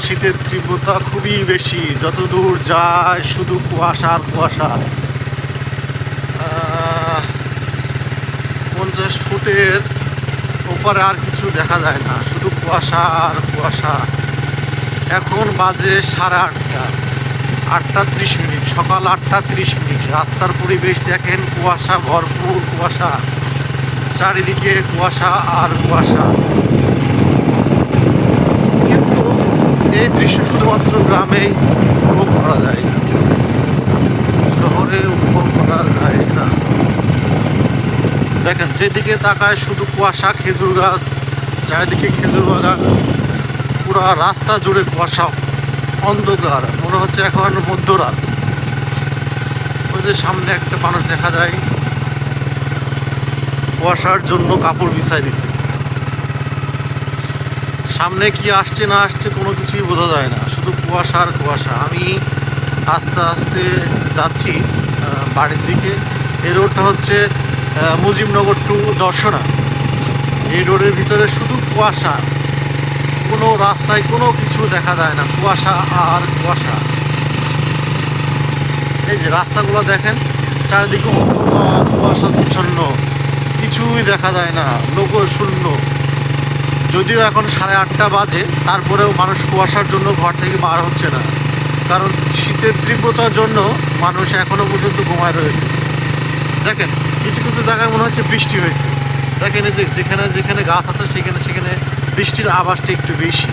শীতের তীব্রতা খুবই বেশি, যতদূর যায় শুধু কুয়াশা আর কুয়াশা। 50 ফুটের ওপারে আর কিছু দেখা যায় না, শুধু কুয়াশা আর কুয়াশা। এখন বাজে 8:30, 8:30, সকাল 8:30। রাস্তার পরিবেশ দেখেন, কুয়াশা ভরপুর, কুয়াশা চারিদিকে, কুয়াশা আর কুয়াশা। কিন্তু এই দৃশ্য শুধুমাত্র গ্রামেই উপভোগ করা যায়, শহরে উপভোগ করা যায় না। দেখেন, যেদিকে তাকায় শুধু কুয়াশা, খেজুর গাছ, চারিদিকে খেজুর বাগান, পুরো রাস্তা জুড়ে কুয়াশা, অন্ধকার, মনে হচ্ছে এখন মধ্যরাত। ওই যে সামনে একটা মানুষ দেখা যায়, কুয়াশার জন্য কাপড় বিছাই দিচ্ছে। সামনে কি আসছে না আসছে কোনো কিছুই বোঝা যায় না, শুধু কুয়াশা আর কুয়াশা। আমি আস্তে আস্তে যাচ্ছি বাড়ির দিকে। এই রোডটা হচ্ছে মুজিবনগর টু দর্শনা। এই রোডের ভিতরে শুধু কুয়াশা, কোনো রাস্তায় কোনো কিছু দেখা যায় না, কুয়াশা আর কুয়াশা। এই যে রাস্তাগুলো দেখেন, চারিদিকে কুয়াশাচ্ছন্ন, কিছুই দেখা যায় না, লোক শূন্য। যদিও এখন 8:30 বাজে, তারপরেও মানুষ কুয়াশার জন্য ঘর থেকে বার হচ্ছে না, কারণ শীতের তীব্রতার জন্য মানুষ এখনো পর্যন্ত ঘুমায় রয়েছে। দেখেন, কিছু কিছু জায়গায় মনে হচ্ছে বৃষ্টি হয়েছে। দেখেন, এই যে যেখানে যেখানে গাছ আছে সেখানে সেখানে বৃষ্টির আভাসটা একটু বেশি।